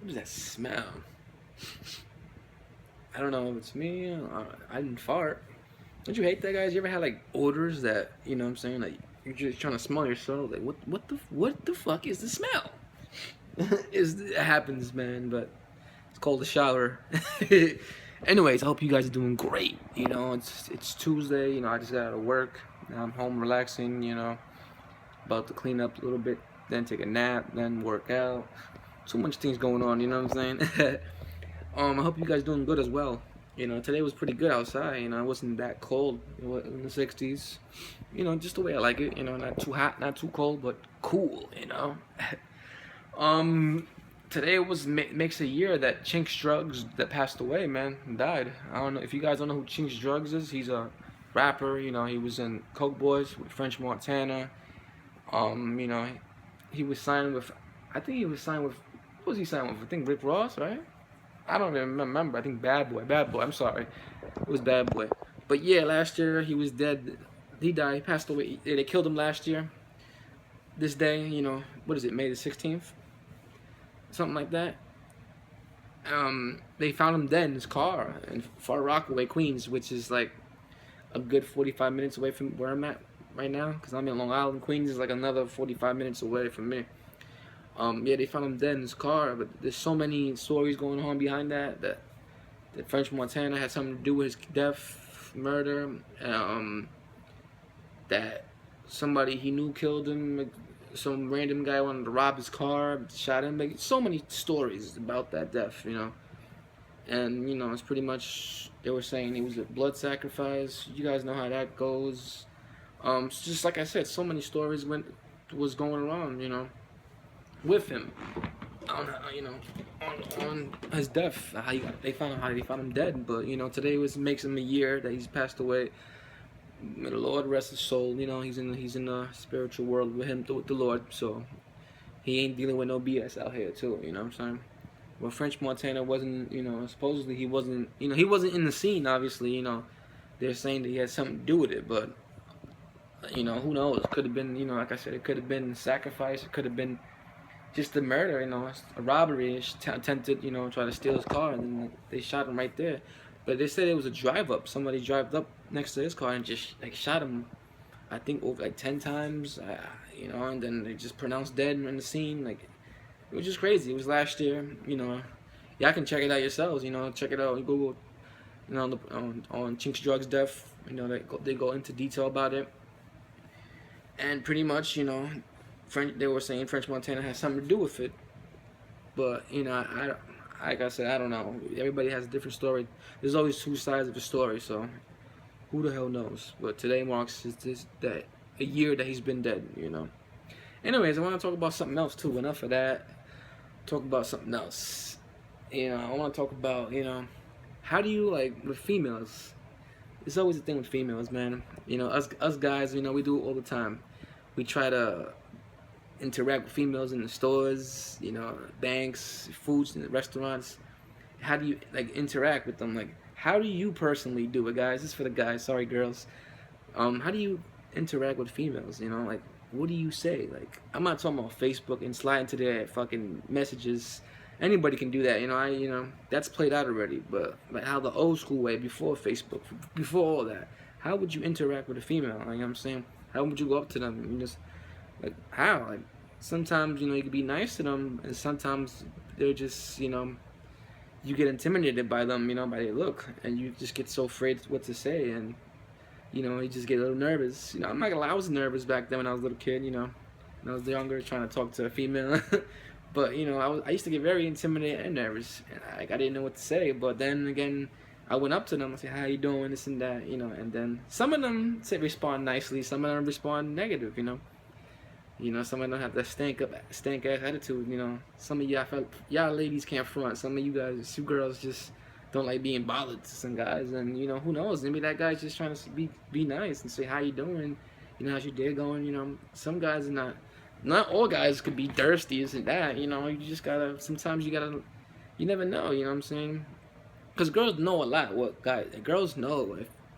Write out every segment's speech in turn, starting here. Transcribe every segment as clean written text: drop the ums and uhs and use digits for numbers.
What does that smell? I don't know if it's me. I didn't fart. Don't you hate that, guys? You ever had like odors that what I'm saying, like you're just trying to smell yourself? Like what the fuck is the smell? It happens, man. But it's called a shower. Anyways, I hope you guys are doing great. It's Tuesday. I just got out of work. Now I'm home relaxing. About to clean up a little bit, then take a nap, then work out. So much things going on. You know what I'm saying? I hope you guys doing good as well. Today was pretty good outside. It wasn't that cold. It was in the 60s. Just the way I like it. Not too hot, not too cold, but cool. Um, Today was makes a year that Chinx Drugz that passed away, man, died. I don't know if you guys don't know who Chinx Drugz is. He's a rapper. He was in Coke Boys with French Montana. Um, you know, he was signed with. I think he was signed with. What was he signed with? I think Rick Ross, right? I don't even remember. I think Bad Boy. Bad Boy. I'm sorry. It was Bad Boy. But yeah, last year he was dead. He died. He passed away. They killed him last year. This day, what is it? May the 16th, something like that. They found him dead in his car in Far Rockaway, Queens, which is like a good 45 minutes away from where I'm at right now. Cause I'm in Long Island. Queens is like another 45 minutes away from me. Yeah, they found him dead in his car, but there's so many stories going on behind that French Montana had something to do with his death, murder, that somebody he knew killed him, like, some random guy wanted to rob his car, shot him. Like, so many stories about that death, and it's pretty much they were saying it was a blood sacrifice. You guys know how that goes. It's just like I said, so many stories was going around, with him on his death. They found out how they found him dead, but today makes him a year that he's passed away. May the Lord rest his soul. He's in the spiritual world with him, with the Lord, so he ain't dealing with no BS out here too. You know what I'm saying? Well, French Montana wasn't, supposedly he wasn't, he wasn't in the scene. Obviously, they're saying that he had something to do with it, but who knows? Could have been, like I said, it could have been sacrifice. It could have been just a murder, a robbery, attempted, try to steal his car, and then they shot him right there. But they said it was a drive up. Somebody drove up next to his car and just like shot him, I think over like 10 times, and then they just pronounced dead in the scene. Like, it was just crazy. It was last year, Y'all can check it out yourselves, check it out on Google, on Chinx Drugz death. They go into detail about it, and pretty much, they were saying French Montana has something to do with it, but like I said, I don't know. Everybody has a different story. There's always two sides of the story, so who the hell knows? But today marks a year that he's been dead. Anyways, I want to talk about something else too. Enough of that. Talk about something else. I want to talk about how do you like with females? It's always a thing with females, man. Us guys, we do it all the time. We try to interact with females in the stores, banks, foods, in the restaurants. How do you like interact with them? Like, how do you personally do it, guys? This is for the guys. Sorry, girls. How do you interact with females? Like, what do you say? Like, I'm not talking about Facebook and slide into their fucking messages. Anybody can do that. That's played out already. But like how the old school way, before Facebook, before all that, how would you interact with a female? Like, I'm saying, how would you go up to them? Just like how? Like, sometimes you can be nice to them, and sometimes they're just you get intimidated by them, by their look, and you just get so afraid what to say, and you just get a little nervous. I'm not gonna lie, I was nervous back then when I was a little kid. When I was younger, trying to talk to a female. But I used to get very intimidated and nervous, and I didn't know what to say. But then again, I went up to them and said, "How you doing?" This and that, and then some of them respond nicely, some of them respond negative. Some of them have that stank ass attitude. Some of y'all ladies can't front. Some of you guys, you girls, just don't like being bothered to some guys. And who knows? Maybe that guy's just trying to be nice and say how you doing. How's your day going? Some guys are not all guys could be thirsty, isn't that? You just gotta. Sometimes you never know. You know what I'm saying? Because girls know a lot. Girls know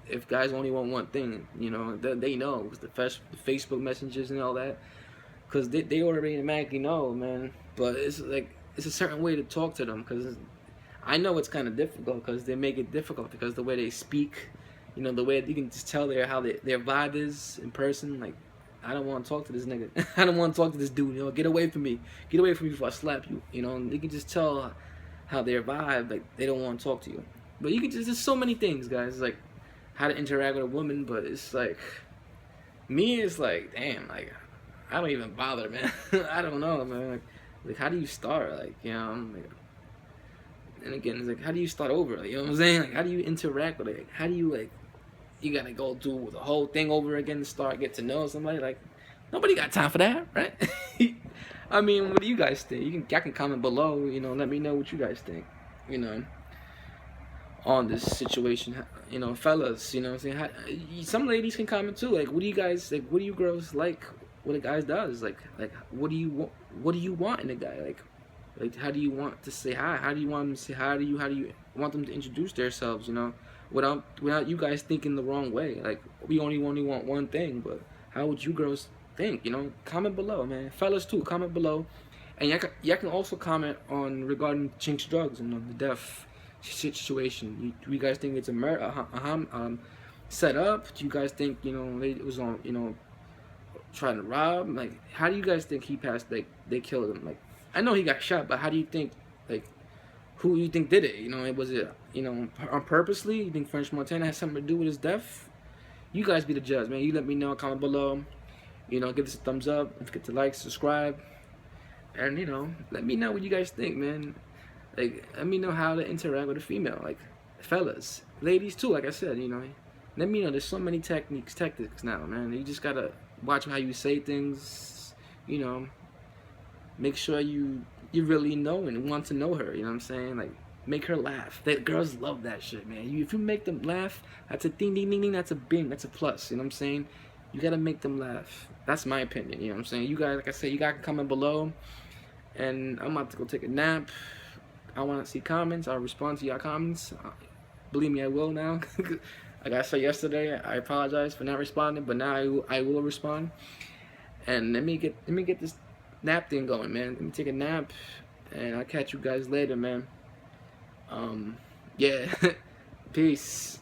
if guys only want one thing. They know. It's the Facebook messages and all that. Because they already automatically know, man. But it's like, it's a certain way to talk to them, because I know it's kind of difficult, because they make it difficult because the way they speak, you know, the way you can just tell how their vibe is in person. Like, I don't want to talk to this nigga. I don't want to talk to this dude. You know, get away from me. Get away from me before I slap you. You know, and you can just tell how their vibe, like, they don't want to talk to you. But you can just, there's so many things, guys, like how to interact with a woman. But it's like, me, it's like, damn, like, I don't even bother, man. I don't know, man. Like, how do you start? Like, you know, like, and again, it's like, how do you start over? Like, you know what I'm saying? Like, how do you interact with it? Like, how do you, like, you gotta go do the whole thing over again to start, get to know somebody? Like, nobody got time for that, right? I mean, what do you guys think? Y'all can comment below, you know, let me know what you guys think, you know, on this situation, you know, fellas, you know what I'm saying? Some ladies can comment too. Like, what do you guys, like, what do you girls like what a guy does? Like, what do you want in a guy? Like, how do you want to say hi? How do you want them to say hi to you? How do you want them to introduce themselves, you know, without you guys thinking the wrong way? Like, we only want one thing, but how would you girls think? You know, comment below, man. Fellas too, comment below. And y'all can also comment on regarding Chinx Drugz and the death situation. Do you guys think it's a set up? Do you guys think, you know, it was on, you know, trying to rob? Like, how do you guys think he passed? Like, they killed him? Like, I know he got shot, but how do you think, like, who you think did it? You know, was it, you know, on purposely? You think French Montana has something to do with his death? You guys be the judge, man. You let me know, comment below. You know, give us a thumbs up. Don't forget to like, subscribe. And, you know, let me know what you guys think, man. Like, let me know how to interact with a female. Like, fellas, ladies too, like I said, you know. Let me know. There's so many tactics now, man. You just gotta watch how you say things, you know. Make sure you really know and want to know her, you know what I'm saying? Like, make her laugh. That girls love that shit, man. If you make them laugh, that's a ding ding ding ding, that's a bing, that's a plus, you know what I'm saying? You gotta make them laugh. That's my opinion, you know what I'm saying? You guys, like I said, you guys can comment below. And I'm about to go take a nap. I want to see comments. I'll respond to your comments. Believe me, I will now. Like I said yesterday, I apologize for not responding, but now I will respond. And let me get this nap thing going, man. Let me take a nap, and I'll catch you guys later, man. Yeah. Peace.